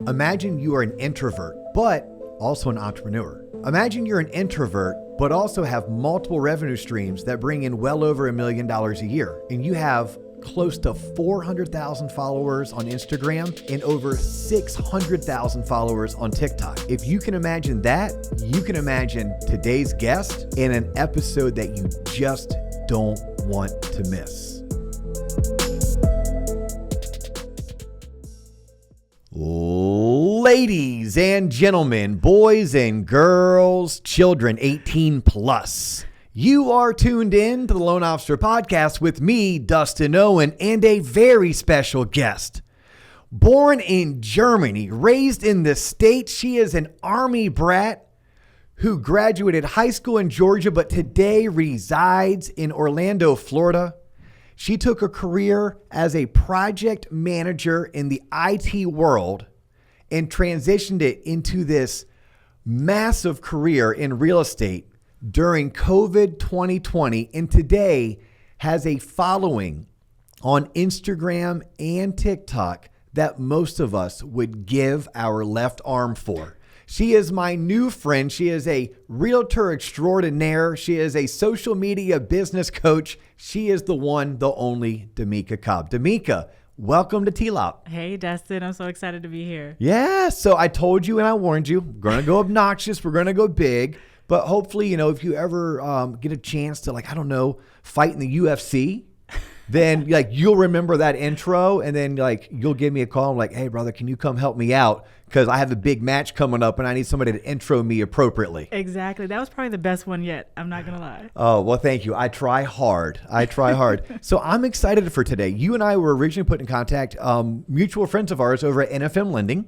Imagine you are an introvert, but also an entrepreneur. Imagine you're an introvert, but also have multiple revenue streams that bring in well over $1 million a year. And you have close to 400,000 followers on Instagram and over 600,000 followers on TikTok. If you can imagine that, you can imagine today's guest in an episode that you just don't want to miss. Ladies and gentlemen, boys and girls, children 18 plus, you are tuned in to the Loan Officer Podcast with me, Dustin Owen, and a very special guest. Born in Germany, raised in the States, she is an Army brat who graduated high school in Georgia, but today resides in Orlando, Florida. She took a career as a project manager in the IT world and transitioned it into this massive career in real estate during COVID 2020, and today has a following on Instagram and TikTok that most of us would give our left arm for. She is my new friend. She is a realtor extraordinaire. She is a social media business coach. She is the one, the only Demeeka Cobb. Demeeka, welcome to T-Lop. Hey, Dustin. I'm so excited to be here. Yeah. So I told you and I warned you, we're going to go obnoxious. We're going to go big. But hopefully, if you ever get a chance to, fight in the UFC, then you'll remember that intro, and then you'll give me a call. I'm like, hey, brother, can you come help me out? Because I have a big match coming up and I need somebody to intro me appropriately. Exactly. That was probably the best one yet. I'm not going to lie. Oh, well, thank you. I try hard. So I'm excited for today. You and I were originally put in contact. Mutual friends of ours over at NFM Lending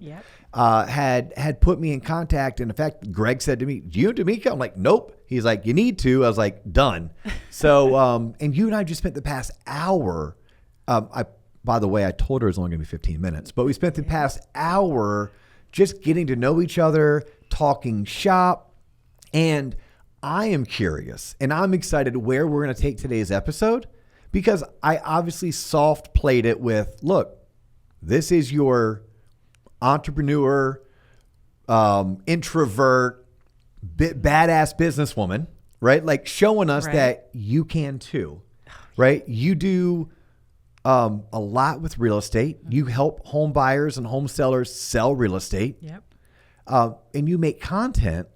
had put me in contact. And in fact, Greg said to me, do you and Demeeka? I'm like, nope. He's like, you need to. I was like, done. So, and you and I just spent the past hour. By the way, I told her it was only going to be 15 minutes, but we spent the past hour just getting to know each other, talking shop. And I am curious and I'm excited where we're going to take today's episode, because I obviously soft played it with, look, this is your entrepreneur, introvert, badass businesswoman, right? Like showing us that you can too, right? You do a lot with real estate. You help home buyers and home sellers sell real estate. Yep. And you make content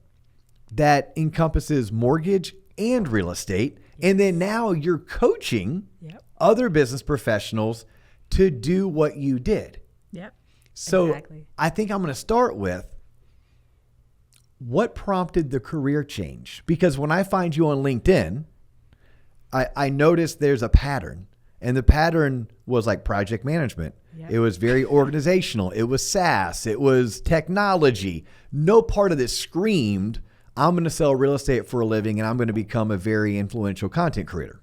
that encompasses mortgage and real estate. Yes. And then now you're coaching other business professionals to do what you did. Yep. So exactly. I think I'm going to start with what prompted the career change? Because when I find you on LinkedIn, I noticed there's a pattern. And the pattern was like project management. Yep. It was very organizational. It was SaaS. It was technology. No part of this screamed, I'm going to sell real estate for a living and I'm going to become a very influential content creator.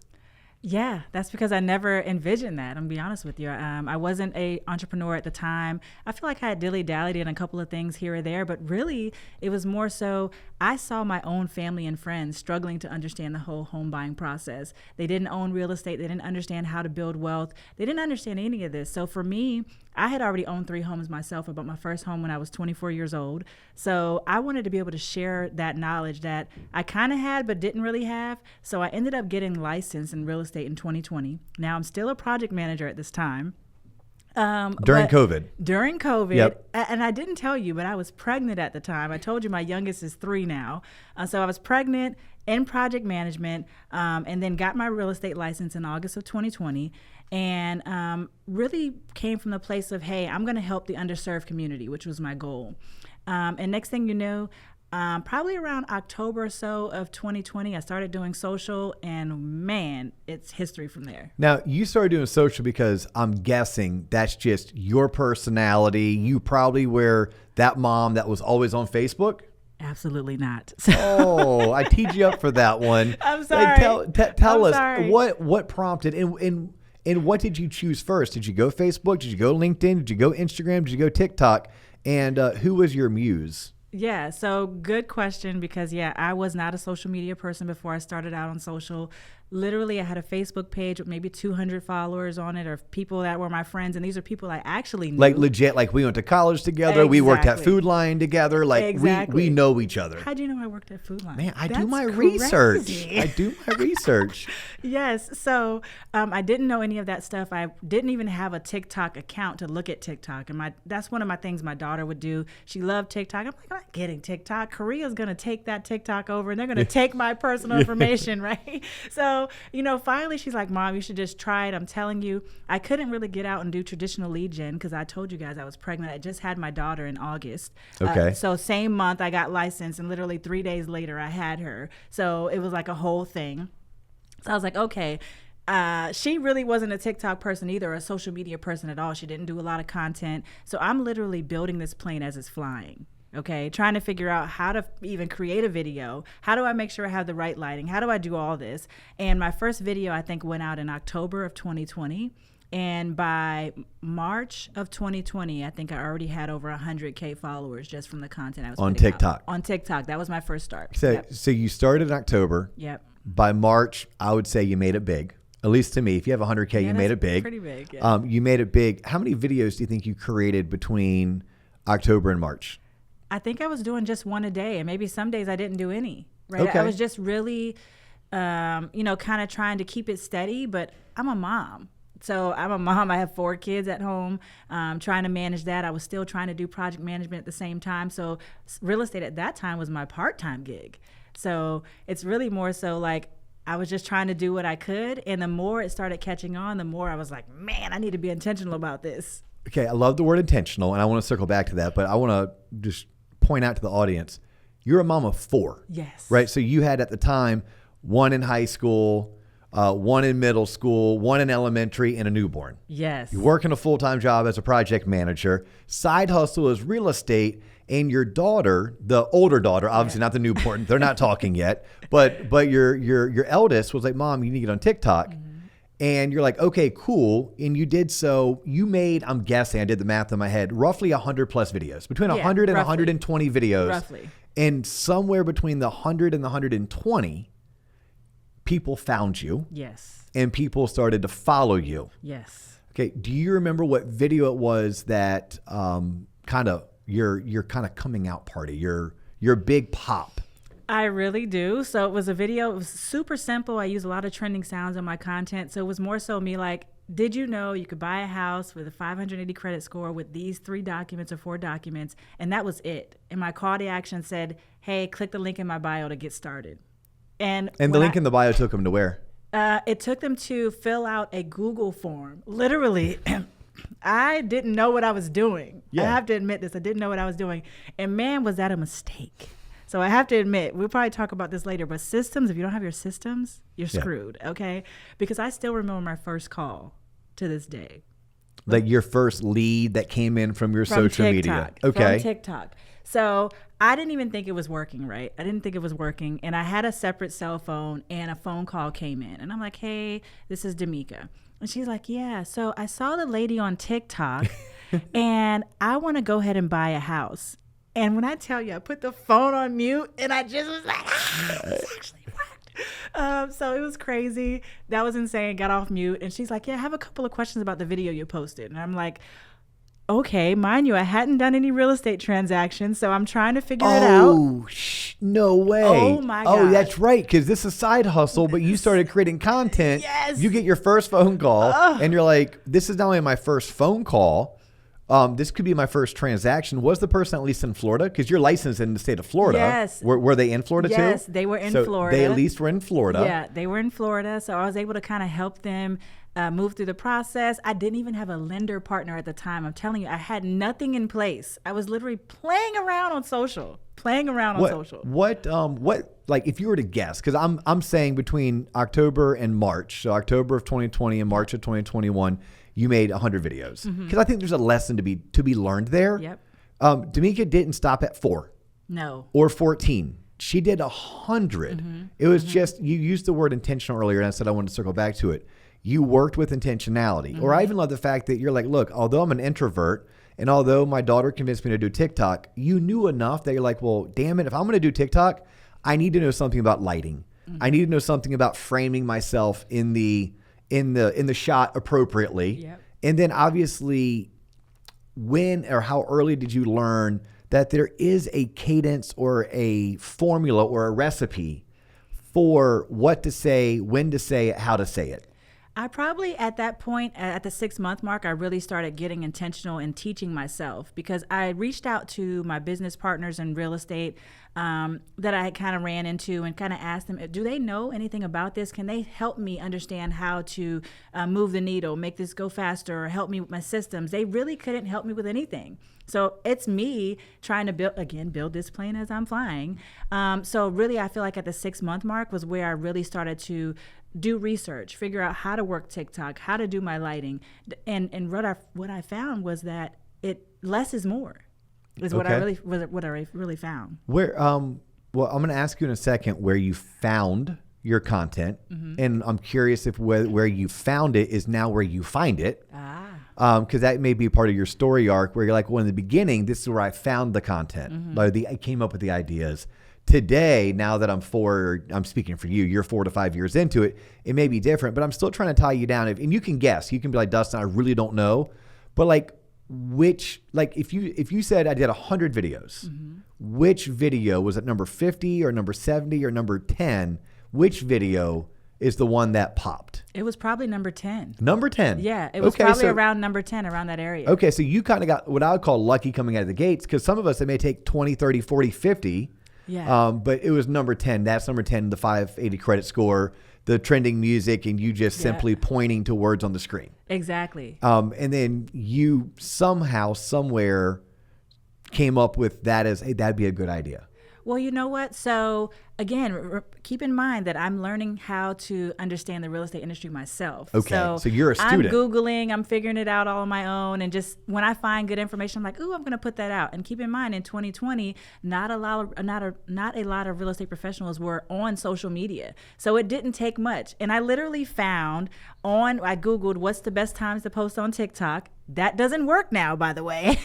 Yeah, that's because I never envisioned that. I'm gonna be honest with you. I wasn't an entrepreneur at the time. I feel like I had dilly-dallied in a couple of things here or there, but really it was more so I saw my own family and friends struggling to understand the whole home buying process. They didn't own real estate. They didn't understand how to build wealth. They didn't understand any of this. So for me, I had already owned 3 homes myself. I bought my first home when I was 24 years old. So I wanted to be able to share that knowledge that I kind of had but didn't really have. So I ended up getting licensed in real estate in 2020. Now I'm still a project manager at this time. During COVID. During COVID. Yep. And I didn't tell you, but I was pregnant at the time. I told you my youngest is 3 now. So I was pregnant in project management, and then got my real estate license in August of 2020. And really came from the place of, hey, I'm going to help the underserved community, which was my goal. And next thing you know, probably around October or so of 2020, I started doing social, and man, it's history from there. Now, you started doing social because I'm guessing that's just your personality. You probably were that mom that was always on Facebook. Absolutely not. Oh, I teed you up for that one. I'm sorry. Tell us what prompted and what did you choose first? Did you go Facebook? Did you go LinkedIn? Did you go Instagram? Did you go TikTok? And who was your muse? Yeah, so good question because, I was not a social media person before I started out on social. literally I had a Facebook page with maybe 200 followers on it, or people that were my friends. And these are people I actually knew. Like legit, like we went to college together. We worked at Food Line together. Like we know each other. How'd you know I worked at Food Line? Man, I do my research. I do my research. Yes. So I didn't know any of that stuff. I didn't even have a TikTok account to look at TikTok. And that's one of my things my daughter would do. She loved TikTok. I'm like, I'm not getting TikTok. Korea's going to take that TikTok over and they're going to take my personal information, right? So, finally she's like, Mom, you should just try it. I'm telling you, I couldn't really get out and do traditional lead gen because I told you guys I was pregnant. I just had my daughter in August. Okay. So same month I got licensed, and literally 3 days later I had her. So it was like a whole thing. So I was like, okay. She really wasn't a TikTok person either, or a social media person at all. She didn't do a lot of content. So I'm literally building this plane as it's flying. Okay, trying to figure out how to even create a video. How do I make sure I have the right lighting? How do I do all this? And my first video, I think, went out in October of 2020. And by March of 2020, I think I already had over 100K followers just from the content I was on putting TikTok. out. On TikTok. That was my first start. So you started in October. Yep. By March, I would say you made it big. At least to me, if you have 100K, you made it big. Pretty big, yeah. You made it big. How many videos do you think you created between October and March? I think I was doing just one a day, and maybe some days I didn't do any, right? Okay. I was just really, kind of trying to keep it steady, but I'm a mom. So I'm a mom. I have 4 kids at home, trying to manage that. I was still trying to do project management at the same time. So real estate at that time was my part-time gig. So it's really more so like I was just trying to do what I could. And the more it started catching on, the more I was like, man, I need to be intentional about this. Okay, I love the word intentional, and I want to circle back to that, but I want to just point out to the audience, you're a mom of 4. Yes. Right? So you had at the time 1 in high school, 1 in middle school, 1 in elementary, and a newborn. Yes. You work in a full-time job as a project manager. Side hustle is real estate, and your daughter, the older daughter, obviously not the newborn, they're not talking yet, but your eldest was like, Mom, you need to get on TikTok. Mm-hmm. And you're like, okay, cool. And you did so. You made, I'm guessing, I did the math in my head, roughly 100 plus videos, between 100 and 120 videos. Roughly. And somewhere between the 100 and the 120, people found you. Yes. And people started to follow you. Yes. Okay. Do you remember what video it was that kind of your kind of coming out party, your big pop? I really do. So it was a video. It was super simple. I use a lot of trending sounds in my content. So it was more so me like, did you know you could buy a house with a 580 credit score with these 3 documents or 4 documents? And that was it. And my call to action said, hey, click the link in my bio to get started. And the link in the bio took them to where? It took them to fill out a Google form. Literally, I didn't know what I was doing. Yeah. I have to admit this. I didn't know what I was doing. And man, was that a mistake. So I have to admit, we'll probably talk about this later, but systems, if you don't have your systems, you're screwed, okay? Because I still remember my first call to this day. Like your first lead that came in from your social media. Okay. From TikTok. So I didn't even think it was working, right? I didn't think it was working. And I had a separate cell phone, and a phone call came in. And I'm like, hey, this is Demeeka. And she's like, yeah, so I saw the lady on TikTok, and I want to go ahead and buy a house. And when I tell you, I put the phone on mute, and I just was like, this actually worked. So it was crazy. That was insane. Got off mute. And she's like, yeah, I have a couple of questions about the video you posted. And I'm like, okay, mind you, I hadn't done any real estate transactions, so I'm trying to figure it out. Oh, no way. Oh, my God. Oh, that's right, because this is a side hustle, but you started creating content. Yes. You get your first phone call, and you're like, this is not only my first phone call, this could be my first transaction. Was the person at least in Florida? Because you're licensed in the state of Florida. Yes. Were they in Florida too? Yes, they were in Florida. They at least were in Florida. Yeah, they were in Florida. So I was able to kind of help them move through the process. I didn't even have a lender partner at the time. I'm telling you, I had nothing in place. I was literally playing around on social. What, like if you were to guess, because I'm saying between October and March, so October of 2020 and March of 2021, you made 100 videos. Because I think there's a lesson to be learned there. Yep. Demeeka didn't stop at 4. No. Or 14. She did 100. It was just, you used the word intentional earlier, and I said I wanted to circle back to it. You worked with intentionality. Or I even love the fact that you're like, look, although I'm an introvert, and although my daughter convinced me to do TikTok, you knew enough that you're like, well, damn it, if I'm going to do TikTok, I need to know something about lighting. I need to know something about framing myself in the shot appropriately. Yep. And then obviously, when or how early did you learn that there is a cadence or a formula or a recipe for what to say, when to say it, how to say it? I probably at that point, at the 6-month mark, I really started getting intentional in teaching myself, because I reached out to my business partners in real estate that I kind of ran into and kind of asked them, do they know anything about this? Can they help me understand how to move the needle, make this go faster, or help me with my systems? They really couldn't help me with anything. So it's me trying to build this plane as I'm flying. So really, I feel like at the 6-month mark was where I really started to do research, figure out how to work TikTok, how to do my lighting. And what I found was that less is more, is what I really found. Well, I'm going to ask you in a second where you found your content. And I'm curious if where you found it is now where you find it. Because that may be part of your story arc where you're like, well, in the beginning, this is where I found the content. Like I came up with the ideas. Today, now that I'm speaking for you, you're 4 to 5 years into it, it may be different, but I'm still trying to tie you down. And you can guess, you can be like, Dustin, I really don't know. But if you said I did 100 videos, which video was it, number 50 or number 70 or number 10? Which video is the one that popped? It was probably number 10. Number 10? Yeah, it was probably around number 10, around that area. Okay, so you kind of got what I would call lucky coming out of the gates, because some of us, it may take 20, 30, 40, 50. Yeah. But it was number 10. That's number 10, the 580 credit score, the trending music, and you just simply pointing to words on the screen. Exactly. And then you somehow, somewhere came up with that as, hey, that'd be a good idea. Well, you know what? So again, keep in mind that I'm learning how to understand the real estate industry myself. Okay, so you're a student. I'm Googling, I'm figuring it out all on my own. And just when I find good information, I'm like, ooh, I'm going to put that out. And keep in mind, in 2020, not a lot of real estate professionals were on social media. So it didn't take much. And I literally found I Googled what's the best times to post on TikTok. That doesn't work now, by the way.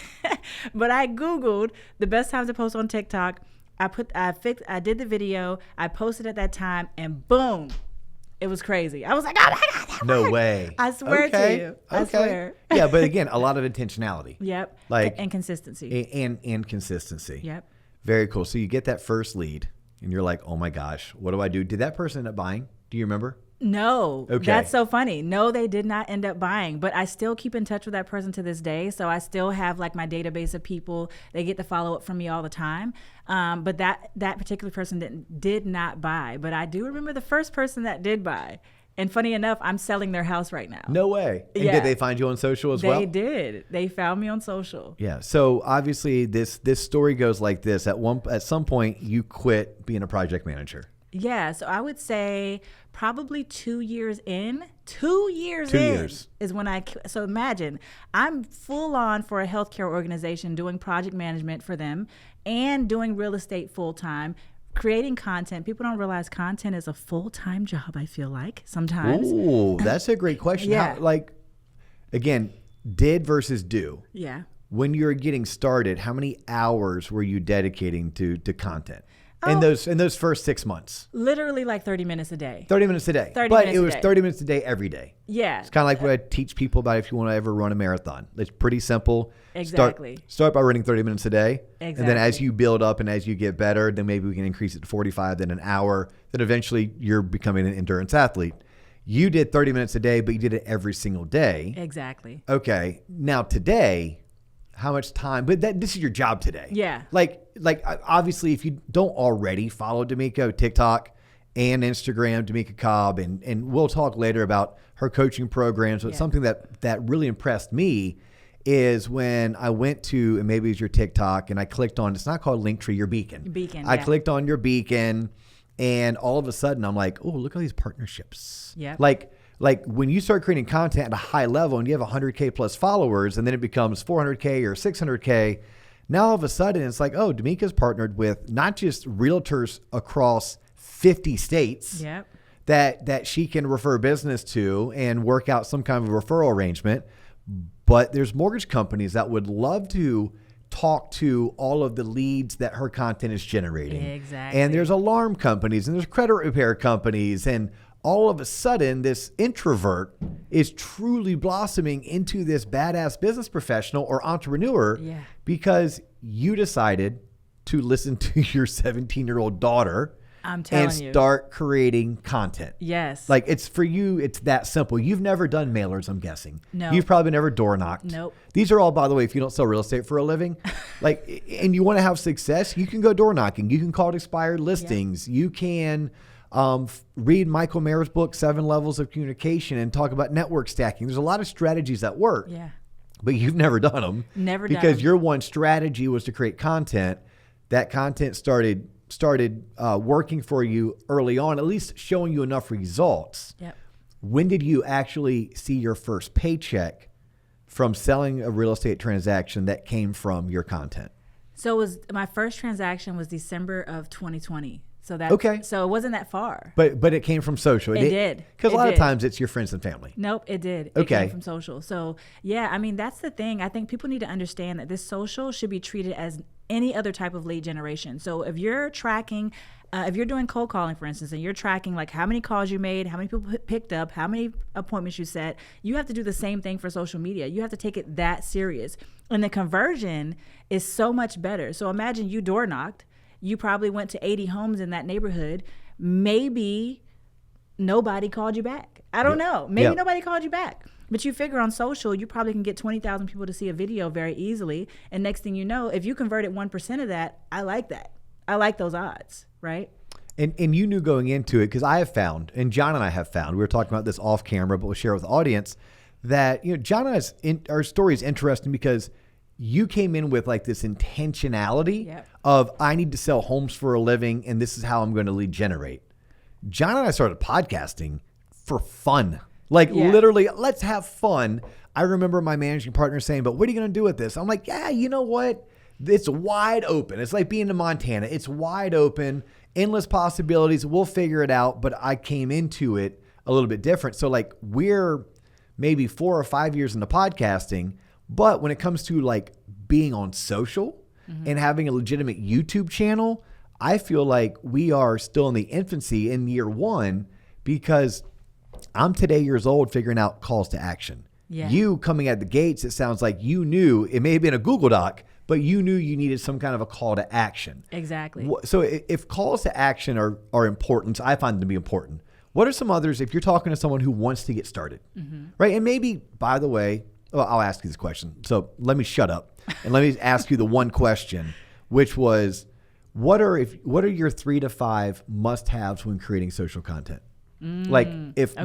But I Googled the best times to post on TikTok. I did the video, I posted at that time, and boom, it was crazy. I was like, oh my God, that No worked. way. I swear to you. I swear. Yeah, but again, a lot of intentionality. Yep. And consistency. And consistency. Yep. Very cool. So you get that first lead, and you're like, oh my gosh, what do I do? Did that person end up buying? Do you remember? No. Okay. That's so funny. No, they did not end up buying, but I still keep in touch with that person to this day. So I still have like my database of people. They get to follow up from me all the time. But that particular person did not buy. But I do remember the first person that did buy. And funny enough, I'm selling their house right now. No way. And Yeah. did they find you on social as well? They did. They found me on social. Yeah. So obviously this story goes like this. At some point you quit being a project manager. Yeah, so I would say probably 2 years in. 2 years 2 in years. is when so imagine, I'm full on for a healthcare organization doing project management for them and doing real estate full time, creating content. People don't realize content is a full-time job, I feel like, sometimes. Ooh, that's a great question. Yeah. Again, did versus do. Yeah. When you're getting started, how many hours were you dedicating to content in Oh. those first 6 months? Literally like 30 minutes a day. 30 minutes a day. 30 but minutes it a was day. 30 minutes a day every day. Yeah. It's kind of like what I teach people about if you want to ever run a marathon. It's pretty simple. Exactly. Start by running 30 minutes a day. Exactly. And then as you build up and as you get better, then maybe we can increase it to 45, then an hour. Then eventually you're becoming an endurance athlete. You did 30 minutes a day, but you did it every single day. Exactly. Okay. Now today, how much time? But this is your job today. Yeah. Like obviously, if you don't already follow Demeeka, TikTok and Instagram, Demeeka Cobb, and we'll talk later about her coaching programs. But something that really impressed me is when I went to, and maybe it's your TikTok, and I clicked on, it's not called Linktree, your beacon. Beacon, I yeah. clicked on your beacon, and all of a sudden I'm like, oh, look at all these partnerships. Yep. Like when you start creating content at a high level and you have 100K plus followers, and then it becomes 400K or 600K, now all of a sudden it's like, oh, Demeeka's partnered with not just realtors across 50 states Yep. that she can refer business to and work out some kind of referral arrangement, but there's mortgage companies that would love to talk to all of the leads that her content is generating. Exactly. And there's alarm companies and there's credit repair companies, and all of a sudden this introvert is truly blossoming into this badass business professional or entrepreneur because you decided to listen to your 17-year-old daughter I'm telling you. Start creating content. Yes. Like, it's for you, it's that simple. You've never done mailers, I'm guessing. No. You've probably never door knocked. Nope. These are all, by the way, if you don't sell real estate for a living, like, and you want to have success, you can go door knocking. You can call it expired listings. You can read Michael Mayer's book, 7 Levels of Communication, and talk about network stacking. There's a lot of strategies that work. Yeah. But you've never done them. Never done them. Because your one strategy was to create content. That content started working for you early on, at least showing you enough results. Yep. When did you actually see your first paycheck from selling a real estate transaction that came from your content? So my first transaction was December of 2020. So So it wasn't that far. But it came from social. It did. Because a lot of times it's your friends and family. Nope, it did. Okay. It came from social. So yeah, I mean, that's the thing. I think people need to understand that this social should be treated as any other type of lead generation. So if you're tracking, if you're doing cold calling, for instance, and you're tracking like how many calls you made, how many people picked up, how many appointments you set, you have to do the same thing for social media. You have to take it that serious. And the conversion is so much better. So imagine you door knocked. You probably went to 80 homes in that neighborhood. Maybe nobody called you back. I don't know. Maybe nobody called you back. But you figure on social, you probably can get 20,000 people to see a video very easily. And next thing you know, if you converted 1% of that, I like that. I like those odds, right? And you knew going into it, because I have found, and John and I have found, we were talking about this off camera, but we'll share with the audience, that John and I's our story is interesting because you came in with like this intentionality of, I need to sell homes for a living and this is how I'm going to lead generate. John and I started podcasting for fun. Like literally, let's have fun. I remember my managing partner saying, but what are you going to do with this? I'm like, yeah, you know what? It's wide open. It's like being in Montana. It's wide open, endless possibilities. We'll figure it out. But I came into it a little bit different. So like, we're maybe 4 or 5 years into podcasting, but when it comes to like being on social and having a legitimate YouTube channel, I feel like we are still in the infancy in year 1, because I'm today years old figuring out calls to action. Yeah. You coming at the gates, it sounds like you knew, it may have been a Google Doc, but you knew you needed some kind of a call to action. Exactly. So if calls to action are important, I find them to be important. What are some others if you're talking to someone who wants to get started, right? And maybe, by the way, I'll ask you this question. So let me shut up and let me ask you the one question, which was, what are your 3 to 5 must-haves when creating social content? Like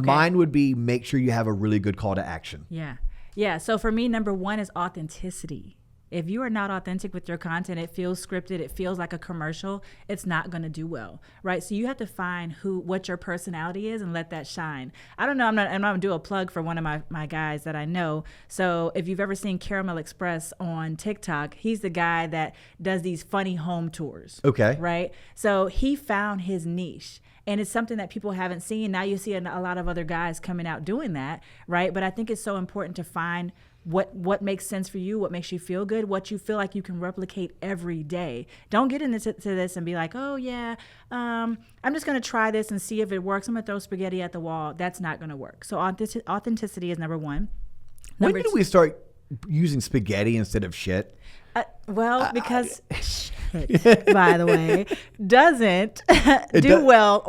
mine would be, make sure you have a really good call to action. Yeah. Yeah. So for me, number 1 is authenticity. If you are not authentic with your content, it feels scripted, it feels like a commercial, it's not going to do well, right? So you have to find what your personality is and let that shine. I don't know, I'm not going to do a plug for one of my guys that I know. So if you've ever seen Caramel Express on TikTok, he's the guy that does these funny home tours. Okay. Right? So he found his niche. And it's something that people haven't seen. Now you see a lot of other guys coming out doing that, right? But I think it's so important to find what makes sense for you, what makes you feel good, what you feel like you can replicate every day. Don't get into this and be like, oh yeah, I'm just going to try this and see if it works. I'm going to throw spaghetti at the wall. That's not going to work. So authenticity is number 1. When did we start using spaghetti instead of shit? Because shit, by the way, doesn't do well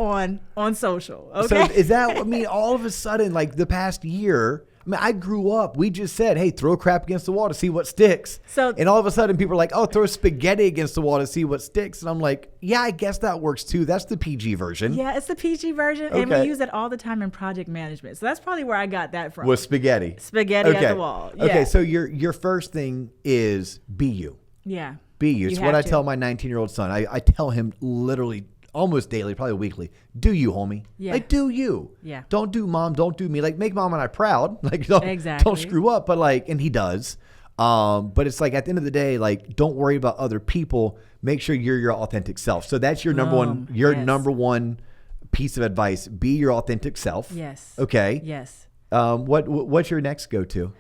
on social. Okay. So is that, I mean, all of a sudden, like the past year, I mean, I grew up, we just said, hey, throw crap against the wall to see what sticks. And all of a sudden people are like, oh, throw spaghetti against the wall to see what sticks. And I'm like, yeah, I guess that works too. That's the PG version. Yeah, it's the PG version. Okay. And we use it all the time in project management. So that's probably where I got that from. Was spaghetti. Spaghetti at the wall. Yeah. Okay, so your first thing is be you. Yeah. Be you. It's what I tell my 19-year-old son. I tell him literally almost daily, probably weekly, do you, homie. Yeah. Like, do you. Yeah. Don't do mom, don't do me. Like, make mom and I proud. Like, don't screw up. But like, and he does. But it's like, at the end of the day, like, don't worry about other people. Make sure you're your authentic self. So that's your number one, number one piece of advice. Be your authentic self. Yes. Okay. Yes. What's your next go-to?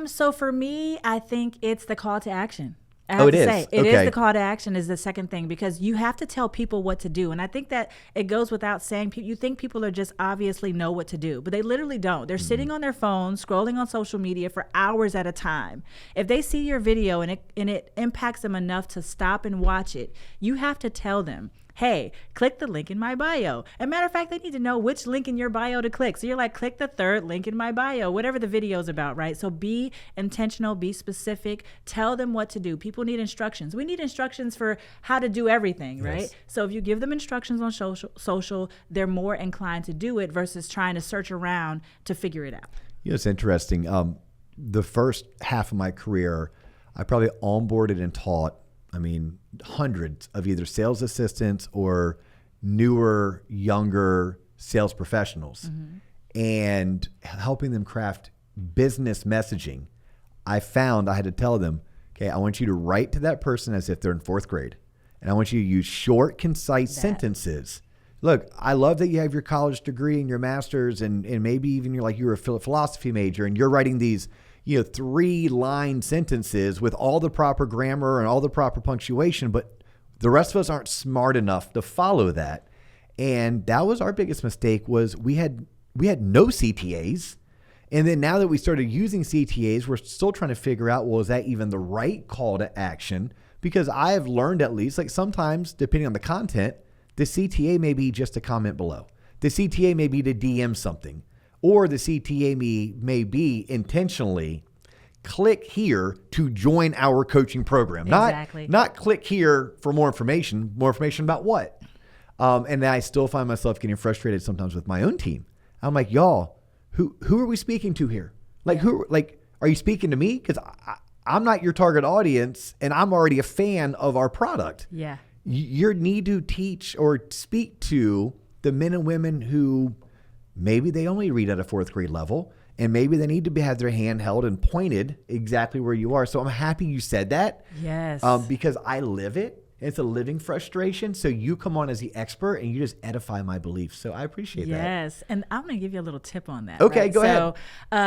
So for me, I think it's the call to action. I have it to is. say, it is Okay. the call to action is the second thing, because you have to tell people what to do. And I think that it goes without saying, you think people are just obviously know what to do, but they literally don't. They're sitting on their phones, scrolling on social media for hours at a time. If they see your video and it impacts them enough to stop and watch it, you have to tell them, hey, click the link in my bio. As a matter of fact, they need to know which link in your bio to click. So you're like, click the third link in my bio, whatever the video is about, right? So be intentional, be specific, tell them what to do. People need instructions. We need instructions for how to do everything, right? Yes. So if you give them instructions on social, they're more inclined to do it versus trying to search around to figure it out. You know, it's interesting. The first half of my career, I probably onboarded and taught, hundreds of either sales assistants or newer, younger sales professionals, and helping them craft business messaging. I found I had to tell them, okay, I want you to write to that person as if they're in fourth grade. And I want you to use short, concise sentences. Look, I love that you have your college degree and your master's and maybe even you're a philosophy major and you're writing these 3-line sentences with all the proper grammar and all the proper punctuation, but the rest of us aren't smart enough to follow that. And that was our biggest mistake, was we had no CTAs. And then now that we started using CTAs, we're still trying to figure out, well, is that even the right call to action? Because I have learned, at least, like sometimes depending on the content, the CTA may be just a comment below. The CTA may be to DM something. Or the CTA may be intentionally, click here to join our coaching program. Exactly. Not click here for more information about what? And I still find myself getting frustrated sometimes with my own team. I'm like, y'all, who are we speaking to here? Are you speaking to me? Because I'm not your target audience and I'm already a fan of our product. Yeah. You need to teach or speak to the men and women who maybe they only read at a fourth grade level, and maybe they need to have their hand held and pointed exactly where you are. So I'm happy you said that. Yes. Because I live it. It's a living frustration. So you come on as the expert and you just edify my beliefs. So I appreciate that. Yes. And I'm going to give you a little tip on that. Okay, right? go ahead. So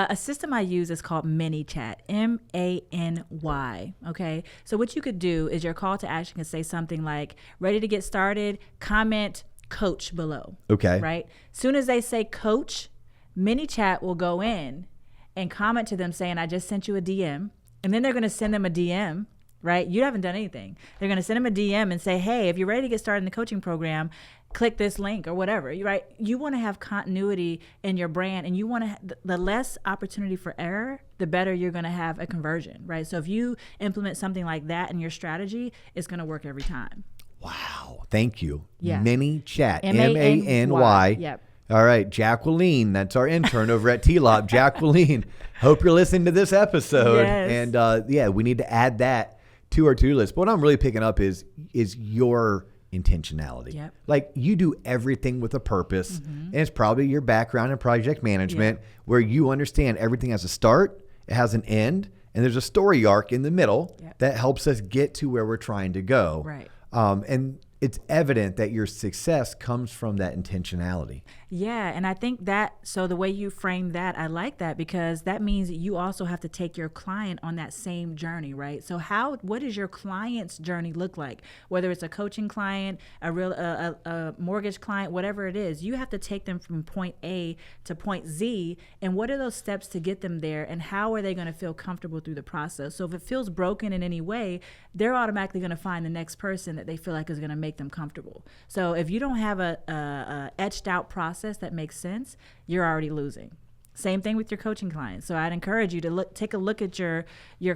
a system I use is called ManyChat, MANY. Okay. So what you could do is your call to action can say something like, ready to get started, comment coach below. Okay. Right. Soon as they say coach, ManyChat will go in and comment to them saying, I just sent you a DM. And then they're going to send them a DM. Right? You haven't done anything. They're going to send them a DM and say, hey, if you're ready to get started in the coaching program, click this link or whatever. Right? You want to have continuity in your brand, and you want to the less opportunity for error, the better you're going to have a conversion. Right? So if you implement something like that in your strategy, it's going to work every time. Wow. Thank you. Yeah. ManyChat. MANY. Yep. All right, Jacqueline, that's our intern over at T-Lop. Jacqueline, hope you're listening to this episode. Yes. And we need to add that to our to-do list. But what I'm really picking up is your intentionality. Yep. Like, you do everything with a purpose, and it's probably your background in project management, where you understand everything has a start, it has an end, and there's a story arc in the middle that helps us get to where we're trying to go. Right. And it's evident that your success comes from that intentionality. Yeah, and I think so the way you frame that, I like that, because that means you also have to take your client on that same journey, right? So what does your client's journey look like? Whether it's a coaching client, a mortgage client, whatever it is, you have to take them from point A to point Z, and what are those steps to get them there, and how are they going to feel comfortable through the process? So if it feels broken in any way, they're automatically going to find the next person that they feel like is going to make them comfortable. So if you don't have a etched out process that makes sense, you're already losing. Same thing with your coaching clients. So I'd encourage you to take a look at your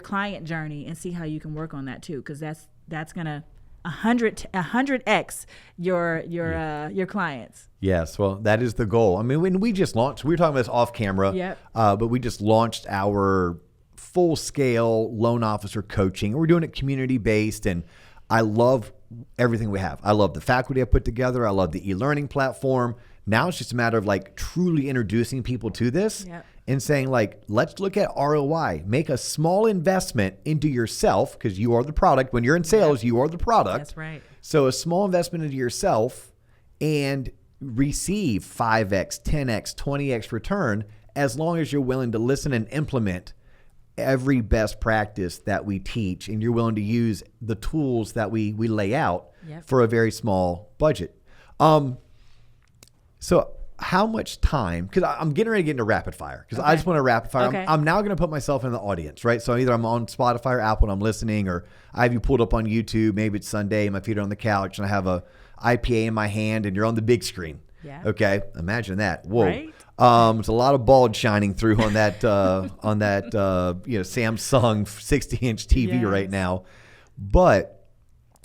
client journey and see how you can work on that too, because that's gonna 100x your clients. Yes, well, that is the goal. I mean, when we just launched, we were talking about this off camera, but we just launched our full-scale loan officer coaching. We're doing it community-based, and I love everything we have. I love the faculty I put together. I love the e-learning platform. Now it's just a matter of truly introducing people to this and saying let's look at ROI. Make a small investment into yourself, because you are the product. When you're in sales, you are the product. That's right. So a small investment into yourself and receive 5x, 10x, 20x return, as long as you're willing to listen and implement every best practice that we teach, and you're willing to use the tools that we lay out for a very small budget. So how much time, because I'm getting ready to get into rapid fire, because I just want to rapid fire. Okay. I'm now going to put myself in the audience, right? So either I'm on Spotify or Apple and I'm listening, or I have you pulled up on YouTube. Maybe it's Sunday, my feet are on the couch and I have a IPA in my hand and you're on the big screen. Yeah. Okay. Imagine that. Whoa. Right? There's a lot of bulge shining through on that Samsung 60-inch TV right now. But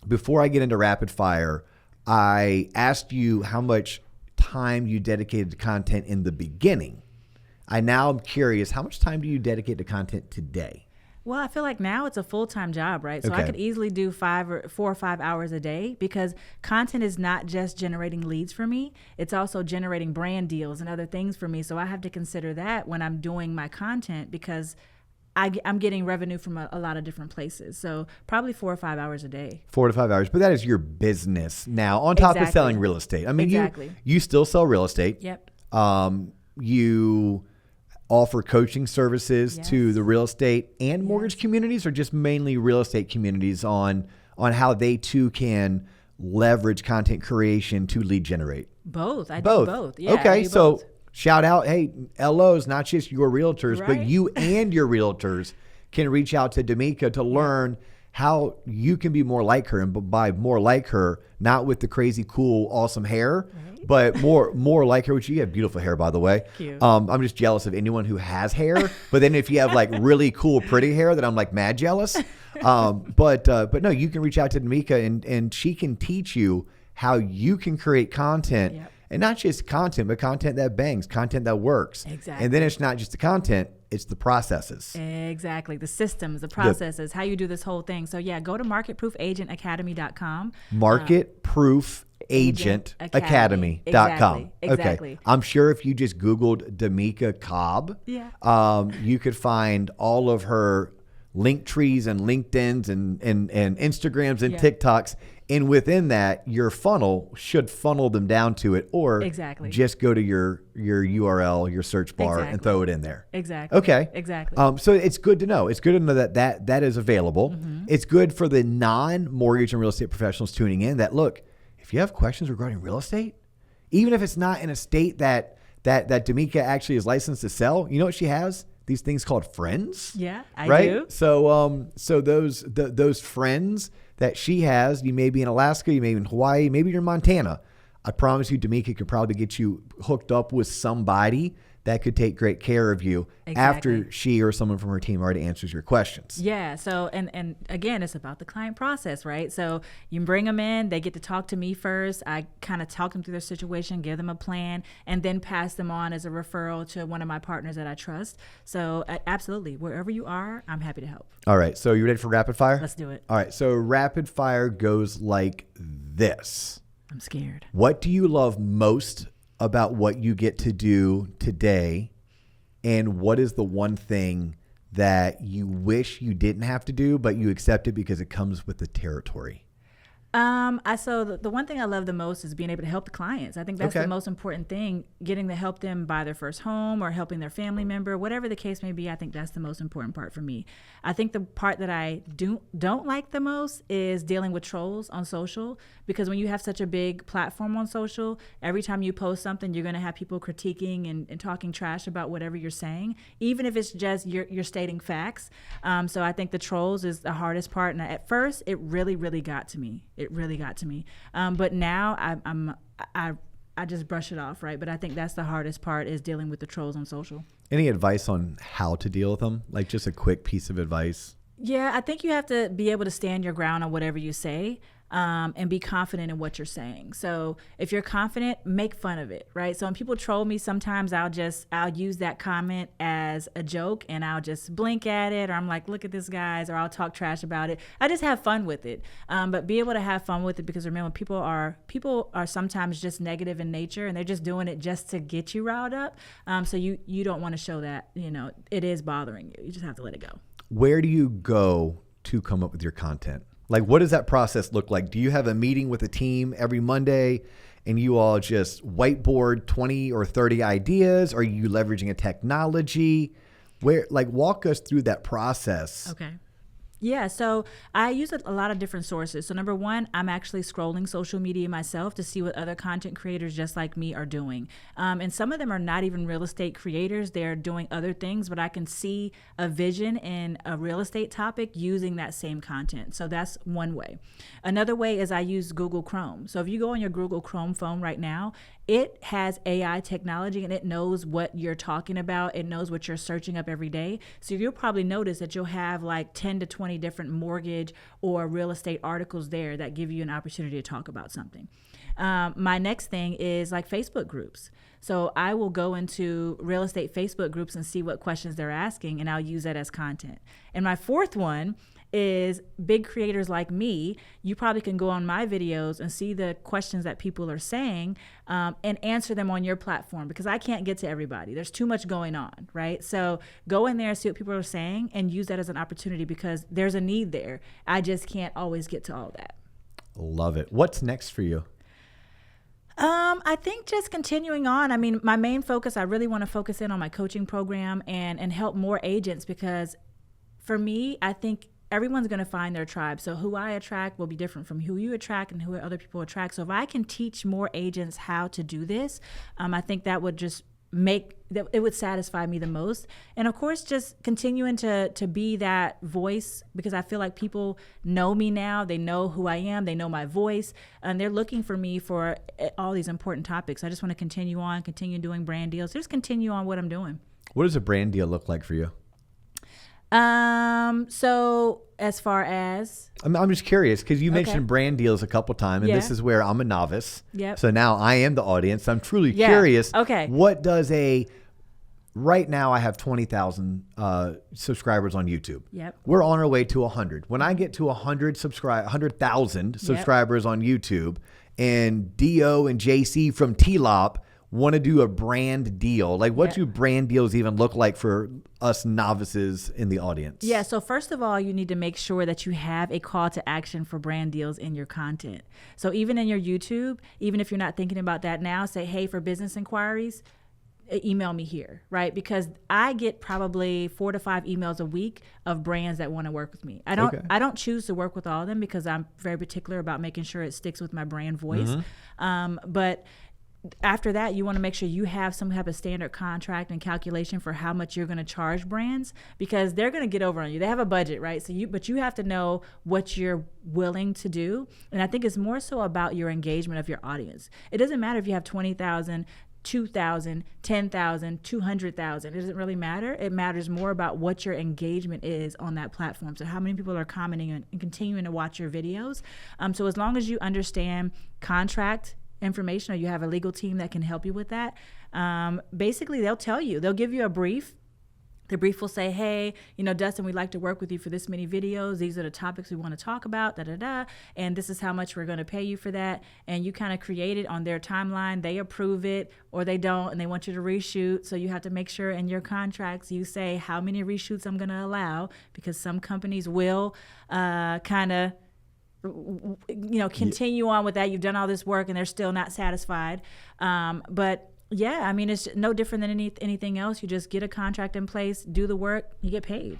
before I get into rapid fire, I asked you how much time you dedicated to content in the beginning. I now am curious, how much time do you dedicate to content today? Well, I feel like now it's a full-time job, right? So I could easily do 4 or 5 hours a day, because content is not just generating leads for me. It's also generating brand deals and other things for me. So I have to consider that when I'm doing my content, because I'm getting revenue from a lot of different places. So probably 4 or 5 hours a day. 4 to 5 hours. But that is your business now, on top of selling real estate. I mean, you still sell real estate. Yep. You offer coaching services to the real estate and mortgage communities, or just mainly real estate communities on how they too can leverage content creation to lead generate? Both. I do both. Yeah, okay. So both. Shout out, hey, LOs, not just your realtors, but you and your realtors can reach out to Demeeka to learn how you can be more like her. And by more like her, not with the crazy, cool, awesome hair, but more like her, which you have beautiful hair, by the way. Thank you. I'm just jealous of anyone who has hair. But then if you have like really cool, pretty hair, then I'm like mad jealous. But no, you can reach out to Demeeka and she can teach you how you can create content. Yep. And not just content, but content that bangs, content that works. Exactly. And then it's not just the content, it's the processes. Exactly. The systems, the processes, how you do this whole thing. So yeah, go to marketproofagentacademy.com. Marketproofagentacademy.com. Exactly. Okay. I'm sure if you just Googled Demeeka Cobb, you could find all of her link trees and LinkedIn's and Instagrams and TikToks. And within that, your funnel should funnel them down to it, or just go to your URL, your search bar, and throw it in there. Exactly. Okay. Exactly. So it's good to know. It's good to know that is available. Mm-hmm. It's good for the non-mortgage and real estate professionals tuning in that, look, if you have questions regarding real estate, even if it's not in a state that Demeeka actually is licensed to sell, you know what she has? These things called friends. Yeah, I do. So those friends that she has, you may be in Alaska, you may be in Hawaii, maybe you're in Montana. I promise you, Demeeka could probably get you hooked up with somebody that could take great care of you after she or someone from her team already answers your questions. Yeah. So, and again, it's about the client process, right? So you bring them in, they get to talk to me first. I kind of talk them through their situation, give them a plan, and then pass them on as a referral to one of my partners that I trust. So absolutely, wherever you are, I'm happy to help. All right. So you ready for rapid fire? Let's do it. All right. So rapid fire goes like this. I'm scared. What do you love most about what you get to do today, and what is the one thing that you wish you didn't have to do, but you accept it because it comes with the territory? So the one thing I love the most is being able to help the clients. I think that's the most important thing, getting to help them buy their first home or helping their family member, whatever the case may be. I think that's the most important part for me. I think the part that I don't like the most is dealing with trolls on social, because when you have such a big platform on social, every time you post something, you're going to have people critiquing and talking trash about whatever you're saying, even if it's just you're stating facts. So I think the trolls is the hardest part. And at first, it really, really got to me. It really got to me. But now I just brush it off, right? But I think that's the hardest part, is dealing with the trolls on social. Any advice on how to deal with them? Like just a quick piece of advice? Yeah, I think you have to be able to stand your ground on whatever you say. And be confident in what you're saying. So if you're confident, make fun of it, right? So when people troll me, sometimes I'll use that comment as a joke, and I'll just blink at it, or I'm like, look at this, guys, or I'll talk trash about it. I just have fun with it. But be able to have fun with it, because remember, people are sometimes just negative in nature, and they're just doing it just to get you riled up. So you don't want to show that, it is bothering you. You just have to let it go. Where do you go to come up with your content? Like, what does that process look like? Do you have a meeting with a team every Monday and you all just whiteboard 20 or 30 ideas? Are you leveraging a technology? Walk us through that process. Okay. Yeah, so I use a lot of different sources. So number one, I'm actually scrolling social media myself to see what other content creators just like me are doing. And some of them are not even real estate creators. They're doing other things, but I can see a vision in a real estate topic using that same content. So that's one way. Another way is I use Google Chrome. So if you go on your Google Chrome phone right now, it has AI technology and it knows what you're talking about. It knows what you're searching up every day. So you'll probably notice that you'll have like 10 to 20 different mortgage or real estate articles there that give you an opportunity to talk about something. My next thing is like Facebook groups. So I will go into real estate Facebook groups and see what questions they're asking, and I'll use that as content. And my fourth one is big creators like me. You probably can go on my videos and see the questions that people are saying and answer them on your platform, because I can't get to everybody. There's too much going on, right? So go in there and see what people are saying and use that as an opportunity, because there's a need there. I just can't always get to all that. Love it. What's next for you? I think just continuing on. I mean, my main focus, I really want to focus in on my coaching program and help more agents, because for me, I think everyone's going to find their tribe. So who I attract will be different from who you attract and who other people attract. So if I can teach more agents how to do this, I think that would just it would satisfy me the most. And of course, just continuing to be that voice, because I feel like people know me now. They know who I am. They know my voice, and they're looking for me for all these important topics. I just want to continue doing brand deals. Just continue on what I'm doing. What does a brand deal look like for you? So as far as I'm just curious, because you mentioned brand deals a couple times, and this is where I'm a novice. Yep. So now I am the audience. I'm truly curious. Okay. What does right now I have 20,000 subscribers on YouTube. Yep. We're on our way to 100. When I get to 100,000 subscribers on YouTube, and Do and JC from T-Lop want to do a brand deal, like what do brand deals even look like for us novices in the audience? Yeah, so first of all, you need to make sure that you have a call to action for brand deals in your content. So even in your YouTube, even if you're not thinking about that now, say, hey, for business inquiries, email me here, right? Because I get probably 4 to 5 emails a week of brands that want to work with me. I don't choose to work with all of them, because I'm very particular about making sure it sticks with my brand voice. But after that, you want to make sure you have some type of standard contract and calculation for how much you're going to charge brands, because they're going to get over on you. They have a budget, right? But you have to know what you're willing to do. And I think it's more so about your engagement of your audience. It doesn't matter if you have 20,000, 2,000, 10,000, 200,000. It doesn't really matter. It matters more about what your engagement is on that platform. So how many people are commenting and continuing to watch your videos. So as long as you understand contract information, or you have a legal team that can help you with that, basically they'll tell you, they'll give you a brief. The brief will say, hey, Dustin, we'd like to work with you for this many videos. These are the topics we want to talk about, and this is how much we're going to pay you for that. And you kind of create it on their timeline. They approve it or they don't, and they want you to reshoot. So you have to make sure in your contracts you say how many reshoots I'm going to allow, because some companies will kind of continue on with that. You've done all this work and they're still not satisfied. But yeah, I mean, it's no different than anything else. You just get a contract in place, do the work, you get paid.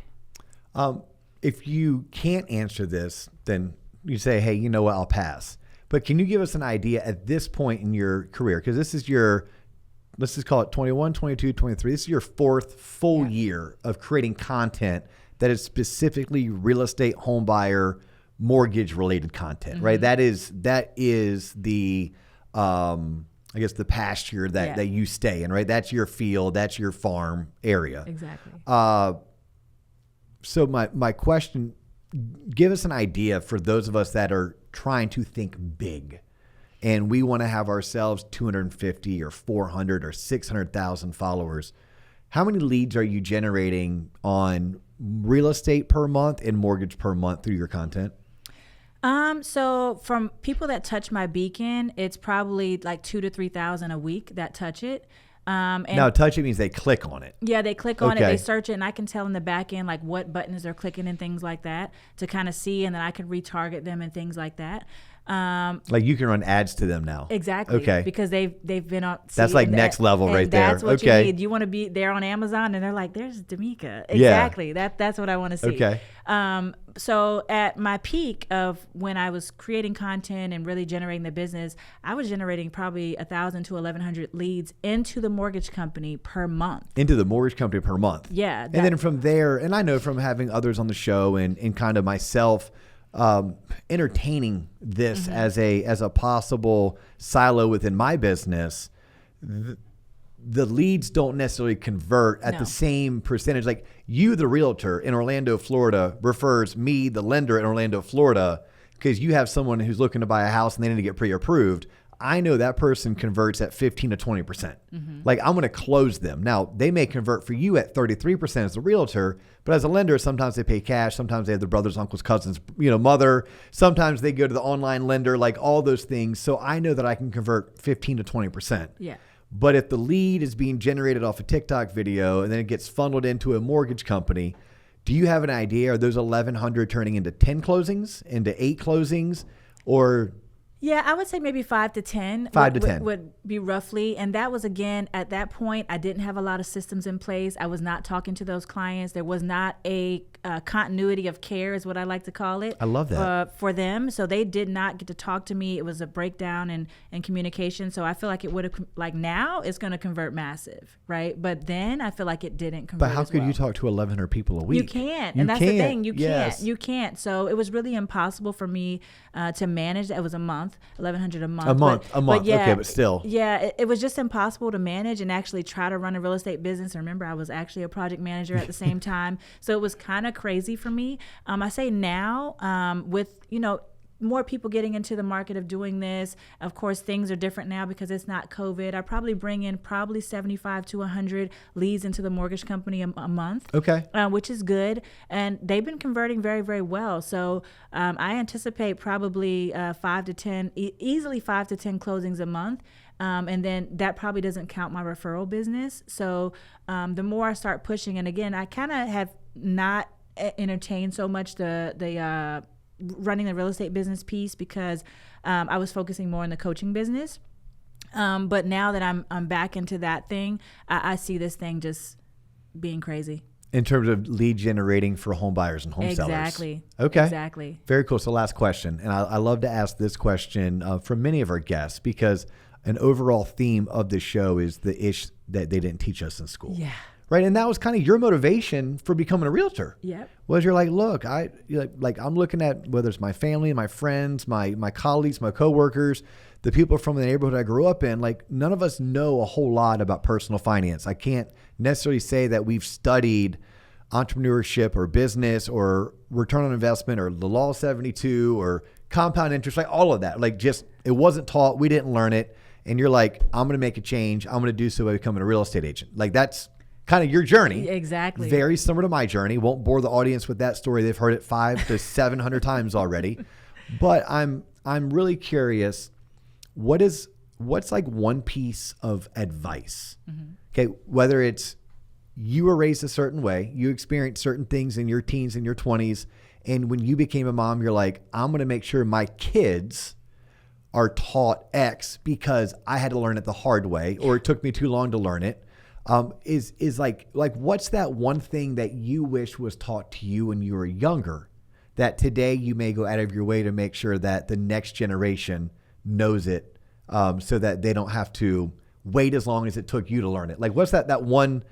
If you can't answer this, then you say, hey, you know what, I'll pass. But can you give us an idea at this point in your career? Because this is let's just call it 21, 22, 23. This is your 4th full year of creating content that is specifically real estate, home buyer, mortgage related content, right? That is the I guess the pasture that you stay in, right? That's your field, that's your farm area. Exactly. So my question, give us an idea for those of us that are trying to think big, and we want to have ourselves 250 or 400 or 600,000 followers. How many leads are you generating on real estate per month and mortgage per month through your content? So from people that touch my beacon, it's probably like 2,000 to 3,000 a week that touch it. And now, touch it means they click on it. Yeah, they click on it, they search it, and I can tell in the back end like what buttons they're clicking and things like that to kind of see, and then I can retarget them and things like that. Like you can run ads to them now. Exactly. Okay. Because they've been on. That's like next level right there. That's what Okay. you need. You want to be there on Amazon, and they're like, "There's Demeeka." Exactly. That's what I want to see. Okay. So at my peak of when I was creating content and really generating the business, I was generating probably 1,000 to 1,100 leads into the mortgage company per month. Into the mortgage company per month. Yeah. And then from there, and I know from having others on the show and kind of myself entertaining this as a possible silo within my business, the leads don't necessarily convert at the same percentage. Like you, the realtor in Orlando, Florida, refers me, the lender in Orlando, Florida, because you have someone who's looking to buy a house and they need to get pre-approved. I know that person converts at 15 to 20%. Like I'm going to close them. Now they may convert for you at 33% as a realtor, but as a lender, sometimes they pay cash. Sometimes they have their brothers, uncles, cousins, mother. Sometimes they go to the online lender, like all those things. So I know that I can convert 15 to 20%. Yeah. But if the lead is being generated off a TikTok video and then it gets funneled into a mortgage company, do you have an idea? Are those 1,100 turning into 10 closings, into 8 closings, or? Yeah, I would say maybe 5 to 10. 5 to 10 would be roughly. And that was, again, at that point, I didn't have a lot of systems in place. I was not talking to those clients. There was not a continuity of care is what I like to call it. I love that. For them. So they did not get to talk to me. It was a breakdown in communication. So I feel like it would have, like now it's going to convert massive, right? But then I feel like it didn't convert. But how could you talk to 1,100 people a week? You can't. And that's the thing. You can't. You can't. So it was really impossible for me to manage. It was a month, 1,100 a month. A month. Yeah, okay, but still. Yeah, it was just impossible to manage and actually try to run a real estate business. Remember, I was actually a project manager at the same time. So it was kind of crazy for me. I say now with, more people getting into the market of doing this. Of course, things are different now because it's not COVID. I probably bring in 75 to 100 leads into the mortgage company a month. Okay. Which is good. And they've been converting very, very well. So I anticipate probably 5 to 10, easily 5 to 10 closings a month. And then that probably doesn't count my referral business. So the more I start pushing, and again, I kind of have not entertained so much the running the real estate business piece because I was focusing more on the coaching business. But now that I'm back into that thing, I see this thing just being crazy. In terms of lead generating for home buyers and home sellers. Exactly. Okay. Exactly. Very cool. So last question. And I love to ask this question from many of our guests because an overall theme of the show is the ish that they didn't teach us in school. Yeah. Right. And that was kind of your motivation for becoming a realtor. Yep. Was you're like, look, I'm looking at whether it's my family, my friends, my colleagues, my coworkers, the people from the neighborhood I grew up in, like none of us know a whole lot about personal finance. I can't necessarily say that we've studied entrepreneurship or business or return on investment or the law of 72 or compound interest, like all of that. Like just, it wasn't taught. We didn't learn it. And you're like, I'm going to make a change. I'm going to do so by becoming a real estate agent. Like that's kind of your journey. Exactly. Very similar to my journey. Won't bore the audience with that story. They've heard it 500 to 700 times already. But I'm really curious, what's like one piece of advice? Okay, whether it's you were raised a certain way, you experienced certain things in your teens and your 20s, and when you became a mom, you're like, I'm going to make sure my kids are taught X because I had to learn it the hard way or it took me too long to learn it. Is like what's that one thing that you wish was taught to you when you were younger that today you may go out of your way to make sure that the next generation knows it, so that they don't have to wait as long as it took you to learn it? Like what's that one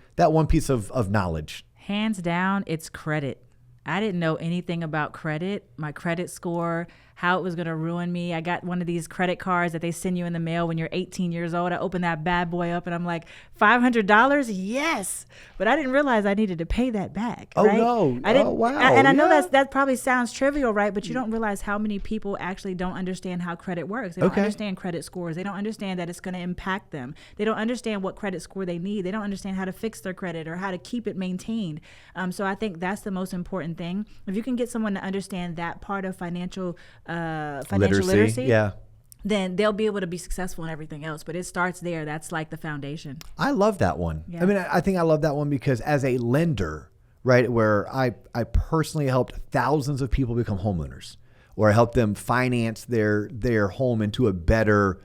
piece of knowledge? Hands down, it's credit. I didn't know anything about credit, my credit score, how it was going to ruin me. I got one of these credit cards that they send you in the mail when you're 18 years old. I opened that bad boy up and I'm like, $500? Yes. But I didn't realize I needed to pay that back. Oh, right? no. I didn't, oh, wow. And I know that probably sounds trivial, right? But you don't realize how many people actually don't understand how credit works. They don't understand credit scores. They don't understand that it's going to impact them. They don't understand what credit score they need. They don't understand how to fix their credit or how to keep it maintained. So I think that's the most important thing. If you can get someone to understand that part of financial literacy, yeah, then they'll be able to be successful in everything else. But it starts there. That's like the foundation. I love that one. Yeah. I mean, I think I love that one because as a lender, right, where I personally helped thousands of people become homeowners, or help them finance their home into a better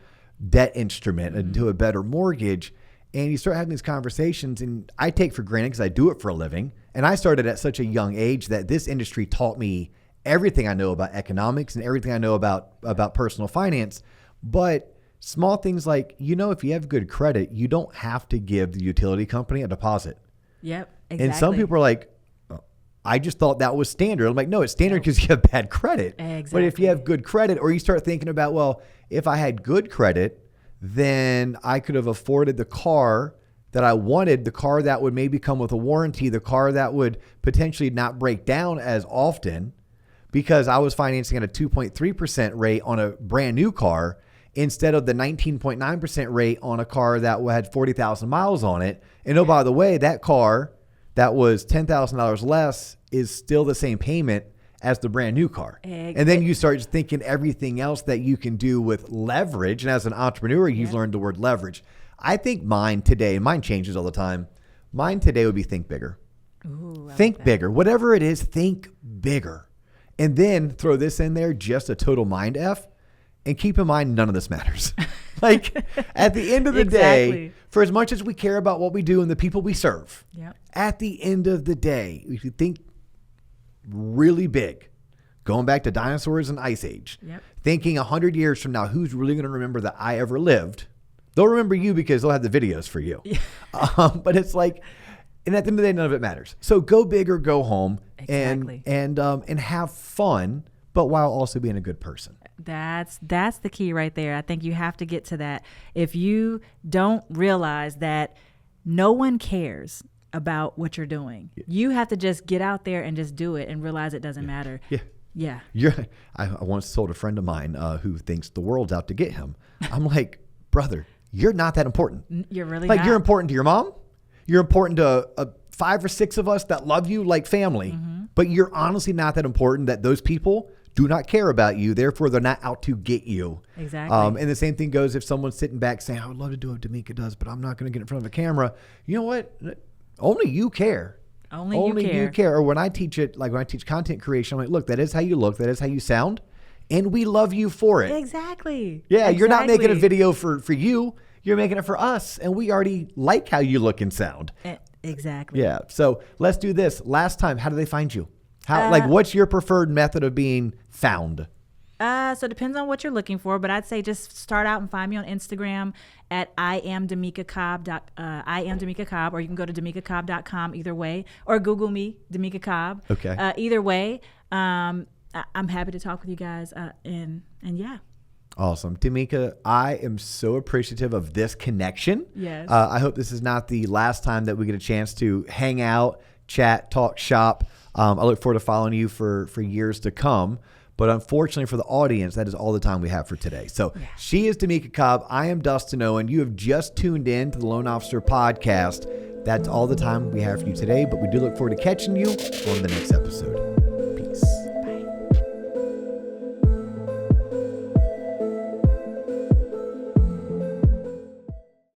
debt instrument, into a better mortgage. And you start having these conversations, and I take for granted because I do it for a living. And I started at such a young age that this industry taught me everything I know about economics and everything I know about personal finance. But small things like, if you have good credit, you don't have to give the utility company a deposit. Yep, exactly. And some people are like, I just thought that was standard. I'm like, no, it's standard because you have bad credit. Exactly. But if you have good credit, or you start thinking about, well, if I had good credit, then I could have afforded the car that I wanted, the car that would maybe come with a warranty, the car that would potentially not break down as often because I was financing at a 2.3% rate on a brand new car instead of the 19.9% rate on a car that had 40,000 miles on it. And oh, by the way, that car that was $10,000 less is still the same payment as the brand new car. And then you start thinking everything else that you can do with leverage. And as an entrepreneur, you've learned the word leverage. I think mine today, and mine changes all the time. Mine today would be think bigger. Ooh, think bigger. Whatever it is, think bigger. And then throw this in there, just a total mind F. And keep in mind, none of this matters. Like at the end of the day, for as much as we care about what we do and the people we serve, at the end of the day, if you think really big, going back to dinosaurs and ice age, thinking 100 years from now, who's really going to remember that I ever lived? They'll remember you because they'll have the videos for you. But it's like, and at the end of the day, none of it matters. So go big or go home and have fun, but while also being a good person. That's the key right there. I think you have to get to that. If you don't realize that no one cares about what you're doing, you have to just get out there and just do it and realize it doesn't matter. Yeah. I once told a friend of mine who thinks the world's out to get him. I'm like, brother, you're not that important. You're really like not. You're important to your mom. You're important to 5 or 6 of us that love you like family. But you're honestly not that important that those people do not care about you. Therefore, they're not out to get you. Exactly. And the same thing goes if someone's sitting back saying, I would love to do what Demeeka does, but I'm not going to get in front of a camera. You know what? Only you care. Only you care. Or when I teach content creation, I'm like, look, that is how you look. That is how you sound. And we love you for it. Exactly. Yeah, you're not making a video for you. You're making it for us. And we already like how you look and sound. Exactly. Yeah. So let's do this. Last time, how do they find you? What's your preferred method of being found? So it depends on what you're looking for, but I'd say just start out and find me on Instagram at I am Demeeka Cobb, or you can go to DemeekaCobb.com either way, or Google me, Demeeka Cobb. Okay. Either way, I'm happy to talk with you guys, and yeah. Awesome. Demeeka, I am so appreciative of this connection. Yes. I hope this is not the last time that we get a chance to hang out, chat, talk shop. I look forward to following you for years to come. But unfortunately for the audience, that is all the time we have for today. So She is Demeeka Cobb. I am Dustin Owen. You have just tuned in to the Loan Officer Podcast. That's all the time we have for you today. But we do look forward to catching you on the next episode.